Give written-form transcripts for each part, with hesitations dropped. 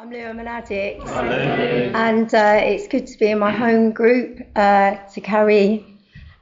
I'm Lou, I'm an addict. Hello. And it's good to be in my home group, to carry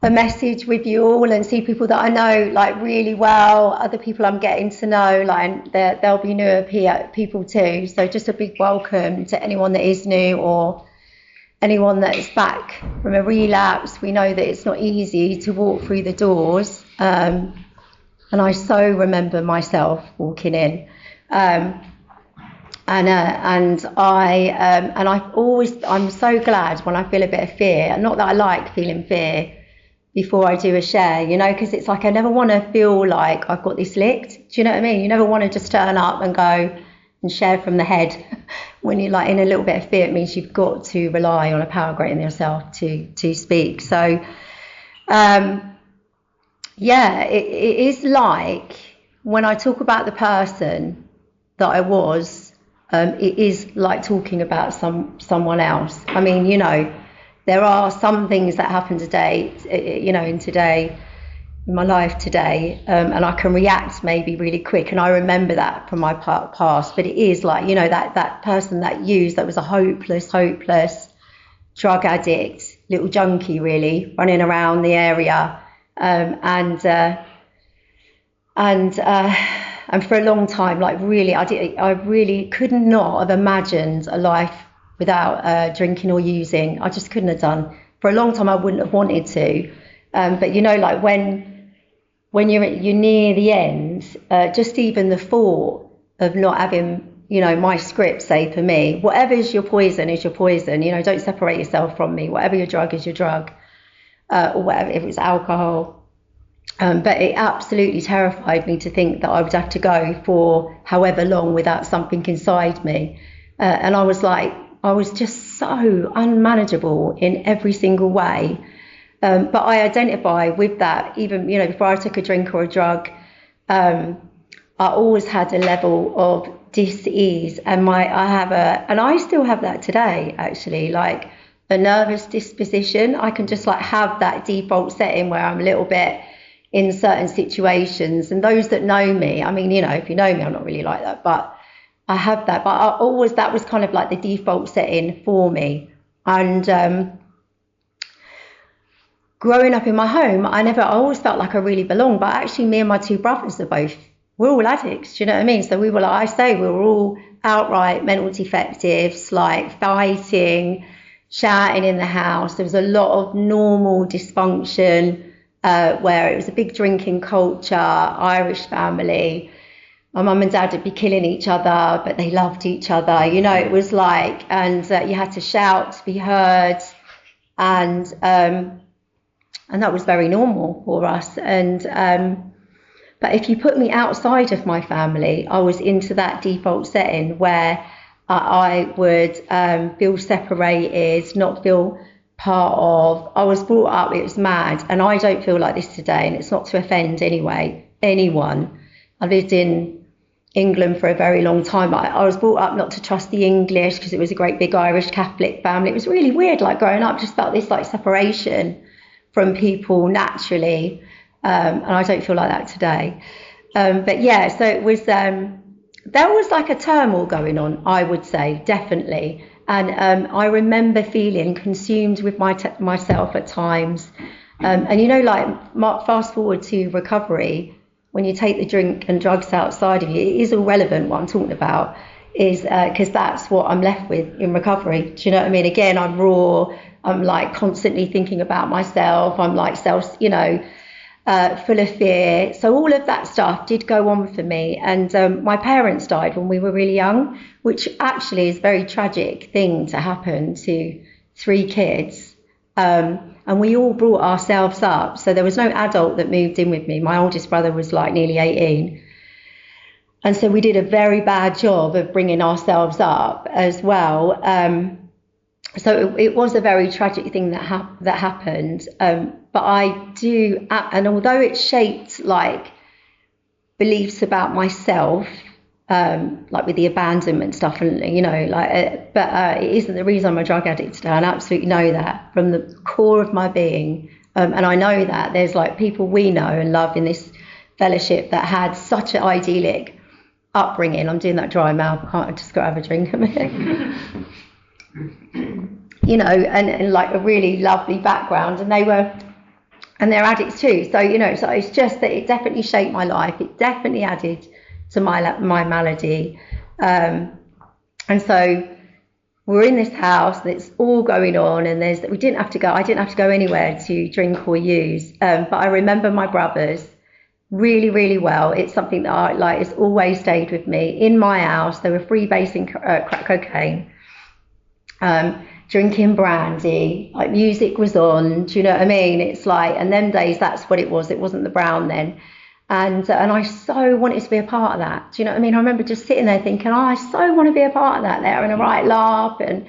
a message with you all and see people that I know like really well, other people I'm getting to know, like there'll be newer people too. So just a big welcome to anyone that is new or anyone that's back from a relapse. We know that it's not easy to walk through the doors. And I so remember myself walking in. I'm so glad when I feel a bit of fear. Not that I like feeling fear before I do a share, you know, because it's like I never want to feel like I've got this licked. Do you know what I mean? You never want to just turn up and go and share from the head. When you're like in a little bit of fear, it means you've got to rely on a power greater than yourself to speak. So, it is like when I talk about the person that I was, it is like talking about someone else. I mean, you know, there are some things that happen today, you know, in my life today, and I can react maybe really quick, and I remember that from my past. But it is like, you know, that person that was a hopeless drug addict, little junkie, really, running around the area, and for a long time, like really, I really could not have imagined a life without drinking or using. I just couldn't have done. For a long time, I wouldn't have wanted to. But you know, like when you're near the end, just even the thought of not having, you know, my script say for me, whatever is your poison is your poison. You know, don't separate yourself from me. Whatever your drug is your drug, or whatever, if it's alcohol. But it absolutely terrified me to think that I would have to go for however long without something inside me. And I was just so unmanageable in every single way. But I identify with that, even, you know, before I took a drink or a drug, I always had a level of dis-ease, and I still have that today, actually, like a nervous disposition. I can just like have that default setting where I'm a little bit in certain situations, and those that know me, I mean, you know, if you know me, I'm not really like that, but I have that. But that was kind of like the default setting for me. And growing up in my home, I always felt like I really belonged. But actually, me and my two brothers we're all addicts. Do you know what I mean? So we were all outright mental defectives, like fighting, shouting in the house. There was a lot of normal dysfunction. Where it was a big drinking culture, Irish family. My mum and dad would be killing each other, but they loved each other. You know, it was like, and you had to shout to be heard, and that was very normal for us. But if you put me outside of my family, I was into that default setting where I would feel separated, not feel part of. I was brought up, it was mad, and I don't feel like this today, and it's not to offend anyone. I lived in England for a very long time. I was brought up not to trust the English because it was a great big Irish Catholic family. It was really weird, like growing up, just felt this like separation from people naturally, and I don't feel like that today. But yeah, so it was there was like a turmoil going on, I would say, definitely. And I remember feeling consumed with myself at times. And, you know, like fast forward to recovery, when you take the drink and drugs outside of you, it is all relevant what I'm talking about, is because that's what I'm left with in recovery. Do you know what I mean? Again, I'm raw. I'm like constantly thinking about myself. I'm like full of fear. So all of that stuff did go on for me. And my parents died when we were really young, which actually is a very tragic thing to happen to 3 kids. And we all brought ourselves up. So there was no adult that moved in with me. My oldest brother was like nearly 18. And so we did a very bad job of bringing ourselves up as well. So it was a very tragic thing that happened. But I do, and although it shaped like beliefs about myself, like with the abandonment stuff, and you know, like, but it isn't the reason I'm a drug addict today. I absolutely know that from the core of my being, and I know that there's like people we know and love in this fellowship that had such an idyllic upbringing. I'm doing that dry mouth. I just got to have a drink a minute. You know, and like a really lovely background, and they're addicts too. So, you know, so it's just that it definitely shaped my life. It definitely added to my malady. And so we're in this house and it's all going on, and I didn't have to go anywhere to drink or use. But I remember my brothers really, really well. It's something that it's always stayed with me. In my house, they were freebasing crack cocaine, drinking brandy, like music was on. Do you know what I mean? It's like, and them days, that's what it was. It wasn't the brown then. And I so wanted to be a part of that. Do you know what I mean? I remember just sitting there thinking, I so want to be a part of that. They're having a right laugh. And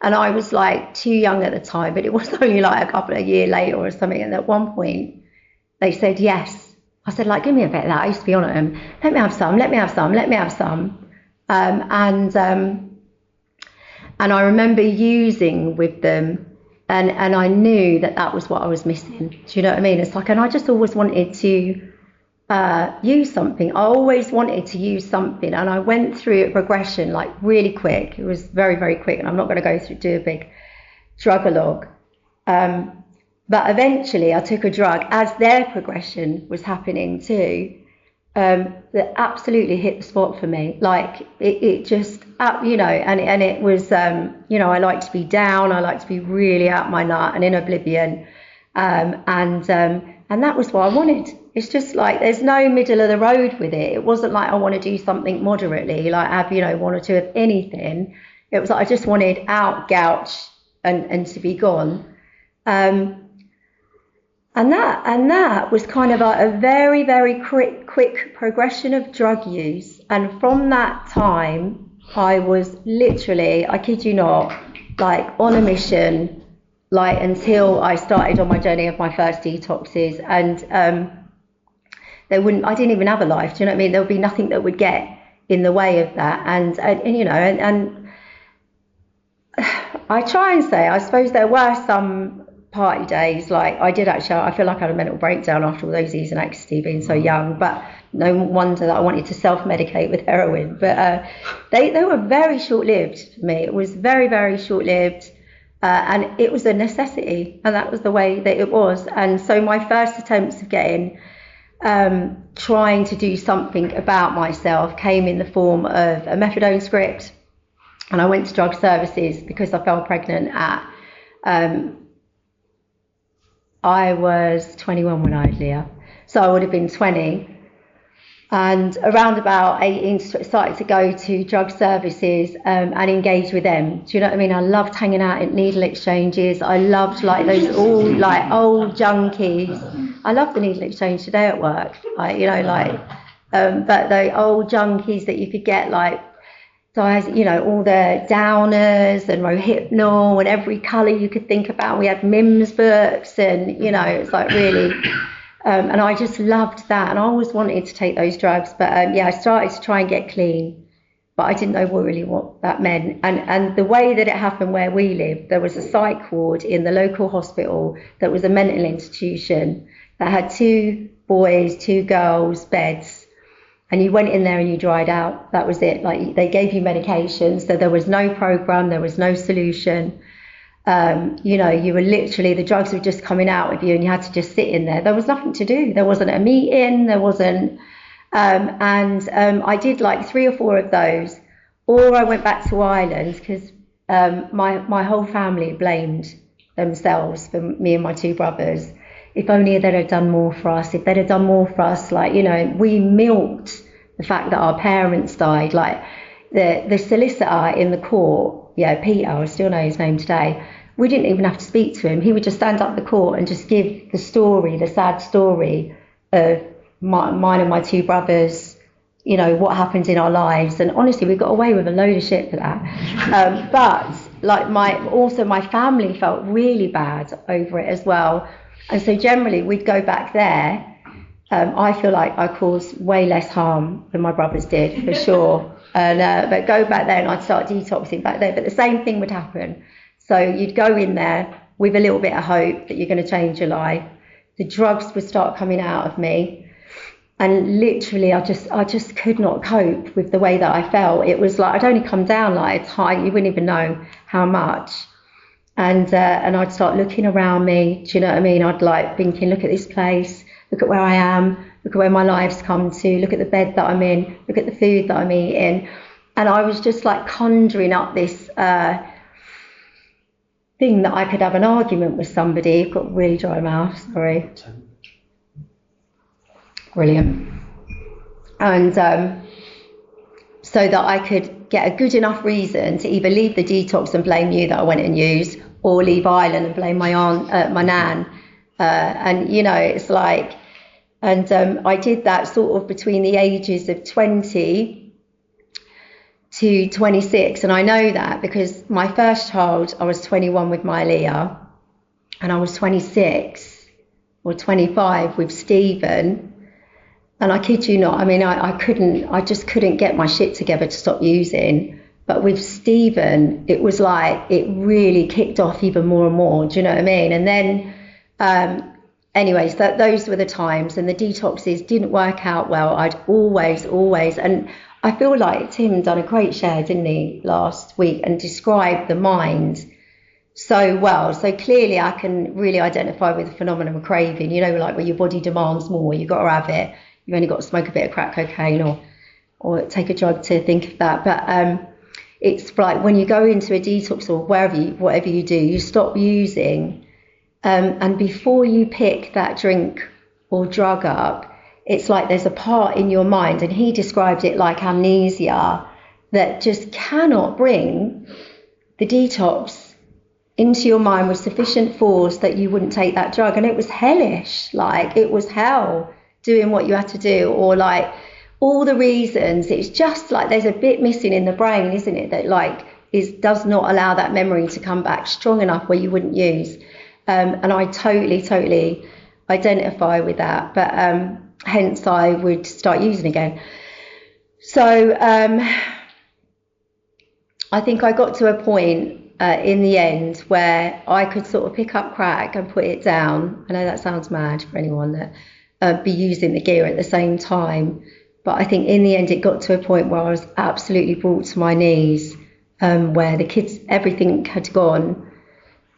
I was like too young at the time, but it was only like a couple of years later or something. And at one point, they said yes. I said, like, give me a bit of that. I used to be on at them. Let me have some, let me have some, let me have some. And I remember using with them, and I knew that was what I was missing. Do you know what I mean? It's like, and I just always wanted to use something. I always wanted to use something, and I went through a progression like really quick. It was very, very quick, and I'm not going to do a big drug-a-log. But eventually I took a drug as their progression was happening too, that absolutely hit the spot for me. Like it just, you know, and it was, you know, I like to be down. I like to be really out my nut and in oblivion. And that was what I wanted. It's just like, there's no middle of the road with it. It wasn't like I want to do something moderately, like have, you know, one or two of anything. It was like I just wanted out, gouge, and to be gone. And that was kind of a very, very quick progression of drug use. And from that time, I was literally, I kid you not, like on a mission, like until I started on my journey of my first detoxes. And I didn't even have a life. Do you know what I mean? There would be nothing that would get in the way of that. And you know, and I try and say, I suppose there were some party days, like I feel like I had a mental breakdown after all those years in ecstasy, being so young, but no wonder that I wanted to self-medicate with heroin. But they were very short-lived for me. It was very, very short-lived, and it was a necessity, and that was the way that it was. And so my first attempts of trying to do something about myself came in the form of a methadone script, and I went to drug services because I fell pregnant at I was 21 when I had Leah, so I would have been 20. And around about 18, started to go to drug services and engage with them. Do you know what I mean? I loved hanging out at needle exchanges. I loved like those all like old junkies. I love the needle exchange today at work, like, you know, like, but the old junkies that you could get like, you know, all the downers and Rohypnol and every colour you could think about. We had Mims books, and, you know, it's like really, and I just loved that. And I always wanted to take those drugs. But yeah, I started to try and get clean, but I didn't know really what that meant. And the way that it happened where we lived, there was a psych ward in the local hospital that was a mental institution that had 2 boys, 2 girls beds. And you went in there and you dried out. That was it. Like, they gave you medications, so there was no program, there was no solution. You know, you were literally, the drugs were just coming out of you, and you had to just sit in there. There was nothing to do. There wasn't a meeting. There wasn't. I did like 3 or 4 of those, or I went back to Ireland because my whole family blamed themselves for me and my 2 brothers. If only they'd have done more for us. If they'd have done more for us, like, you know, we milked the fact that our parents died. Like the solicitor in the court, Peter, I still know his name today. We didn't even have to speak to him. He would just stand up the court and just give the story, the sad story of mine and my 2 brothers, you know, what happened in our lives. And honestly, we got away with a load of shit for that. But like my family felt really bad over it as well. And so generally we'd go back there. I feel like I caused way less harm than my brothers did, for sure. And but go back there and I'd start detoxing back there. But the same thing would happen. So you'd go in there with a little bit of hope that you're going to change your life. The drugs would start coming out of me. And literally, I just could not cope with the way that I felt. It was like I'd only come down like a tiny, you wouldn't even know how much. And I'd start looking around me. Do you know what I mean? I'd like thinking, look at this place, look at where I am, look at where my life's come to, look at the bed that I'm in, look at the food that I'm eating. And I was just like conjuring up this thing that I could have an argument with somebody. I've got a really dry mouth, sorry. Brilliant. And so that I could get a good enough reason to either leave the detox and blame you that I went and used, or leave Ireland and blame my aunt, my nan. And, you know, it's like, and I did that sort of between the ages of 20 to 26. And I know that because my first child, I was 21 with my Leah, and I was 26 or 25 with Stephen. And I kid you not, I mean, I just couldn't get my shit together to stop using. But with Stephen, it was like, it really kicked off even more and more. Do you know what I mean? And then, anyways, those were the times, and the detoxes didn't work out well. I'd always, and I feel like Tim done a great share, didn't he, last week, and described the mind so well. So clearly I can really identify with the phenomenon of craving, you know, like where your body demands more, you've got to have it. You've only got to smoke a bit of crack cocaine or take a drug to think of that. But it's like when you go into a detox or whatever you do, you stop using. And before you pick that drink or drug up, it's like there's a part in your mind, and he described it like amnesia, that just cannot bring the detox into your mind with sufficient force that you wouldn't take that drug. And it was hellish, like it was hell doing what you had to do, or like all the reasons. It's just like there's a bit missing in the brain, isn't it, that like does not allow that memory to come back strong enough where you wouldn't use. And I totally identify with that, but hence I would start using again. So I think I got to a point in the end where I could sort of pick up crack and put it down. I know that sounds mad for anyone that be using the gear at the same time, but I think in the end it got to a point where I was absolutely brought to my knees, where the kids, everything had gone.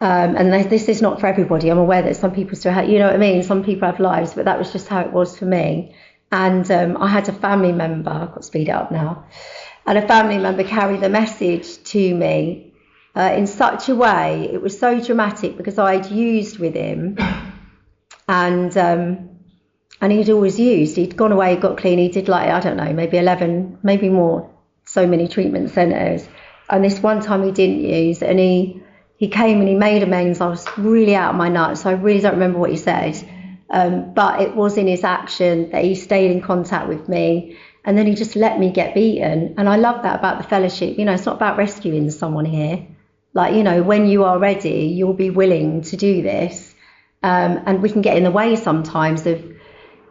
And this is not for everybody. I'm aware that some people still have, you know what I mean? Some people have lives, but that was just how it was for me. And I had a family member, I've got to speed it up now, and a family member carry the message to me in such a way, it was so dramatic because I'd used with him, and he'd always used. He'd gone away, got clean. He did like, I don't know, maybe 11, maybe more, so many treatment centres. And this one time he didn't use, and he came and he made amends. I was really out of my nuts, so I really don't remember what he said. But it was in his action that he stayed in contact with me, and then he just let me get beaten. And I love that about the fellowship. You know, it's not about rescuing someone here. Like, you know, when you are ready, you'll be willing to do this. And we can get in the way sometimes of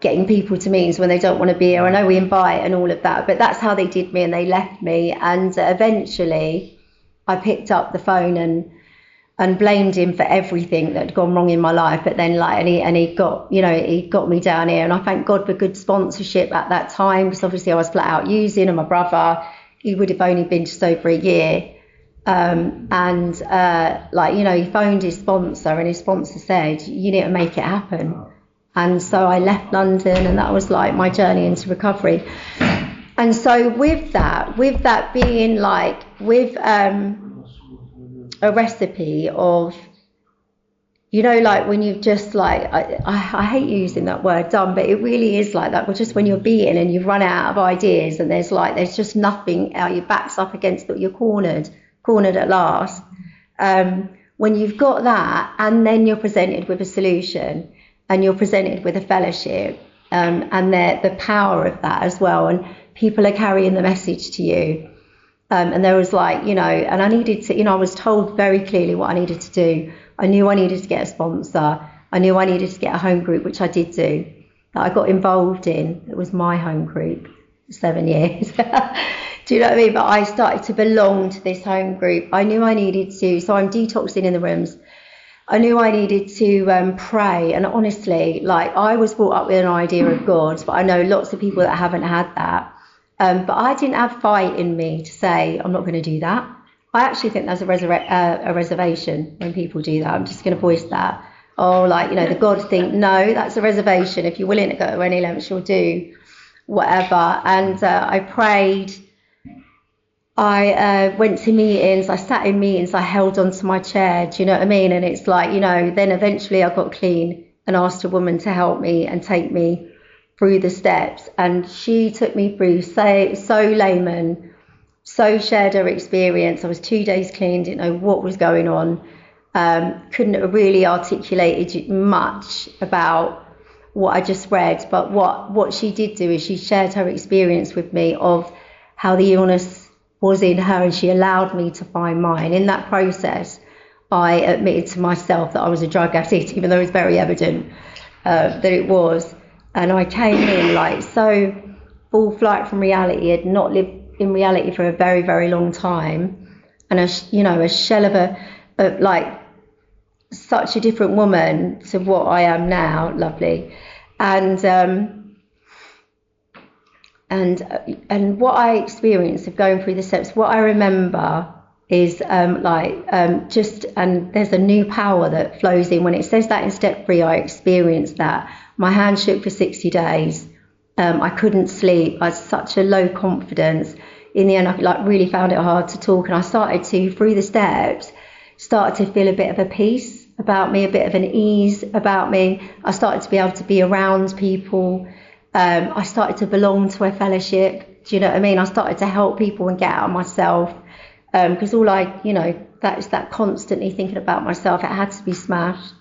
getting people to meetings when they don't want to be here. I know we invite and all of that, but that's how they did me, and they left me. And eventually I picked up the phone and blamed him for everything that had gone wrong in my life. But then like, and he got me down here, and I thank God for good sponsorship at that time, because obviously I was flat out using, and my brother, he would have only been just over a year. Like, you know, he phoned his sponsor, and his sponsor said, you need to make it happen. And so I left London, and that was like my journey into recovery. And so with that being like, with a recipe of, you know, like when you've just like, I hate using that word dumb, but it really is like that. But just when you're beaten and you've run out of ideas, and there's just nothing out, your back's up against it, you're cornered at last. When you've got that, and then you're presented with a solution, and you're presented with a fellowship, and the power of that as well, and people are carrying the message to you. And there was like, you know, and I needed to, you know, I was told very clearly what I needed to do. I knew I needed to get a sponsor. I knew I needed to get a home group, which I did do, that I got involved in. It was my home group for 7 years. Do you know what I mean? But I started to belong to this home group. I knew I needed to, so I'm detoxing in the rooms. I knew I needed to pray. And honestly, like, I was brought up with an idea of God, but I know lots of people that haven't had that. But I didn't have fight in me to say, I'm not going to do that. I actually think there's a reservation when people do that. I'm just going to voice that. Oh, like, you know, the God thing. No, that's a reservation. If you're willing to go to any lengths, you'll do whatever. And I prayed. I went to meetings, I sat in meetings, I held onto my chair, do you know what I mean? And it's like, you know, then eventually I got clean and asked a woman to help me and take me through the steps. And she took me through so layman, so shared her experience. I was 2 days clean, didn't know what was going on. Couldn't have really articulated much about what I just read. But what she did do is she shared her experience with me of how the illness was in her, and she allowed me to find mine. In that process, I admitted to myself that I was a drug addict, even though it was very evident that it was. And I came in like so full flight from reality, had not lived in reality for a very, very long time, and a shell of like such a different woman to what I am now. Lovely. And what I experienced of going through the steps, what I remember is and there's a new power that flows in. When it says that in step 3, I experienced that. My hand shook for 60 days. I couldn't sleep. I had such a low confidence. In the end, I really found it hard to talk. And I started to, through the steps, started to feel a bit of a peace about me, a bit of an ease about me. I started to be able to be around people. I started to belong to a fellowship. Do you know what I mean? I started to help people and get out of myself. Because that constantly thinking about myself, it had to be smashed.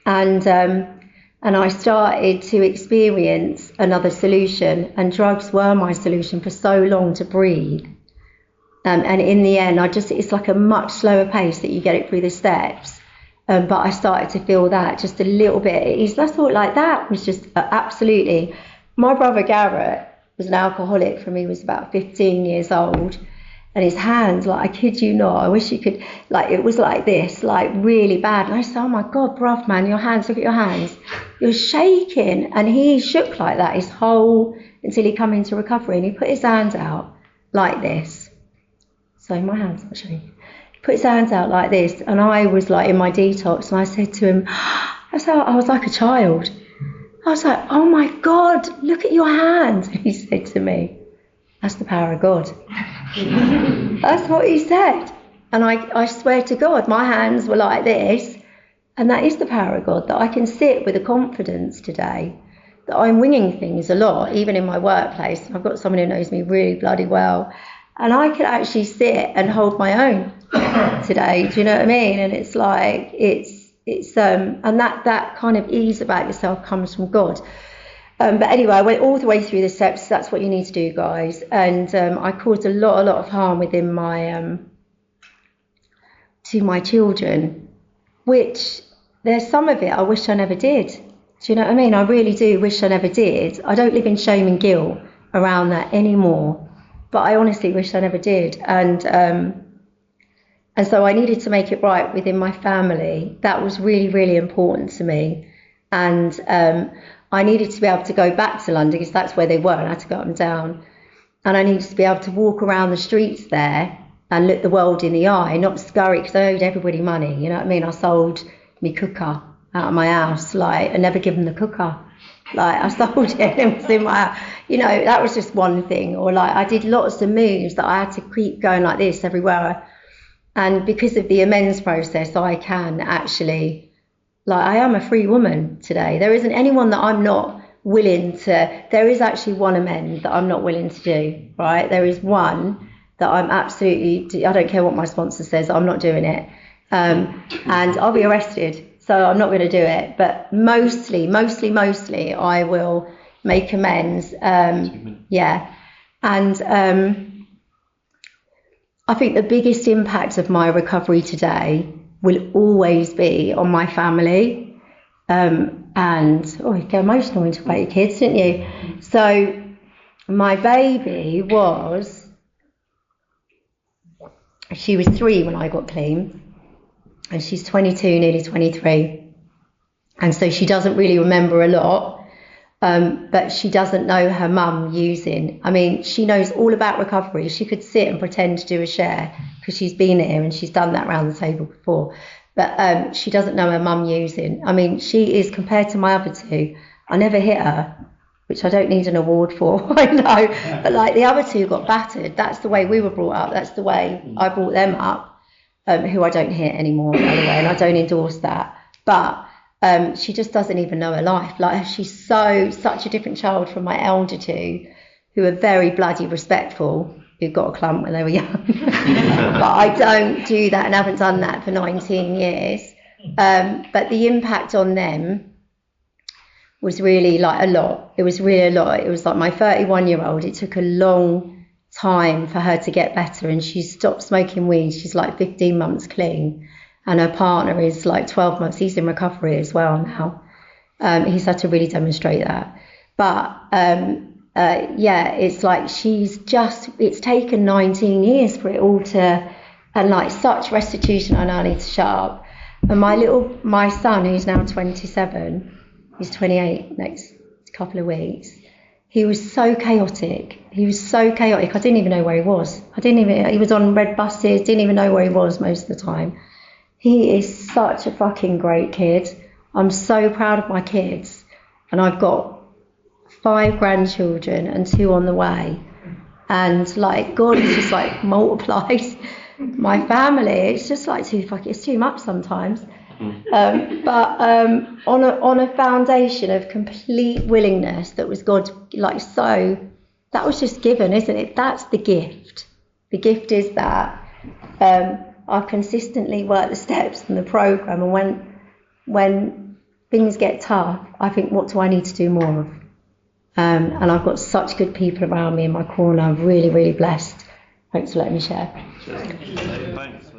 And I started to experience another solution, and drugs were my solution for so long to breathe. And in the end, it's like a much slower pace that you get it through the steps. But I started to feel that just a little bit at ease. That's all like that was just absolutely. My brother Garrett was an alcoholic from he was about 15 years old, and his hands, like, I kid you not, I wish you could, like, it was like this, like really bad. And I said, oh my God, bruv, man, your hands, look at your hands. You're shaking. And he shook like that until he come into recovery, and he put his hands out like this. So my hands are shaking. He put his hands out like this, and I was like in my detox, and I said to him, I was like a child. I was like, oh my God, look at your hands. And he said to me, that's the power of God. That's what he said. And I swear to God, my hands were like this. And that is the power of God, that I can sit with a confidence today, that I'm winging things a lot, even in my workplace. I've got someone who knows me really bloody well. And I can actually sit and hold my own today. Do you know what I mean? And it's like, and that kind of ease about yourself comes from God. But anyway, I went all the way through the steps. That's what you need to do, guys. And I caused a lot of harm within to my children, which there's some of it I wish I never did. Do you know what I mean? I really do wish I never did. I don't live in shame and guilt around that anymore, but I honestly wish I never did. And so I needed to make it right within my family. That was really, really important to me. And I needed to be able to go back to London, because that's where they were, and I had to go up and down. And I needed to be able to walk around the streets there and look the world in the eye, not scurry, because I owed everybody money, you know what I mean? I sold me cooker out of my house, like, I never given the cooker. Like, I sold it and it was in my, that was just one thing. Or like, I did lots of moves that I had to keep going like this everywhere. And because of the amends process, I can actually, like, I am a free woman today. There isn't anyone that I'm not willing to, there is actually one amend that I'm not willing to do, right? There is one that I'm absolutely, I don't care what my sponsor says, I'm not doing it. And I'll be arrested, so I'm not going to do it. But mostly, I will make amends. Yeah. And I think the biggest impact of my recovery today will always be on my family. You get emotional when you talk about your kids, didn't you? So my baby she was 3 when I got clean. and she's 22, nearly 23. And so she doesn't really remember a lot, but she doesn't know her mum using. I mean, she knows all about recovery. She could sit and pretend to do a share because she's been here and she's done that around the table before. But she doesn't know her mum using. I mean, she is, compared to my other two, I never hit her, which I don't need an award for, I know. But like the other two got battered. That's the way we were brought up. That's the way I brought them up, who I don't hit anymore, by the way, and I don't endorse that. But she just doesn't even know her life. Like, she's such a different child from my elder two, who are very bloody respectful, who got a clump when they were young. But I don't do that and haven't done that for 19 years. But the impact on them was really like a lot. It was really a lot. It was like my 31-year-old, it took a long time for her to get better, and she stopped smoking weed. She's like 15 months clean. And her partner is like 12 months. He's in recovery as well now. He's had to really demonstrate that. But yeah, it's like it's taken 19 years for it all to, and like such restitution. I know I need to shut up. And my son, who's now 27, he's 28 next couple of weeks. He was so chaotic. I didn't even know where he was. He was on red buses, didn't even know where he was most of the time. He is such a fucking great kid. I'm so proud of my kids. And I've got 5 grandchildren and 2 on the way. And like, God has just like multiplied my family. It's just like it's too much sometimes. But on a foundation of complete willingness that was God, like, so that was just given, isn't it? That's the gift. The gift is that I've consistently worked the steps in the program, and when things get tough, I think, what do I need to do more of? And I've got such good people around me in my corner. I'm really, really blessed. Thanks for letting me share. Thanks.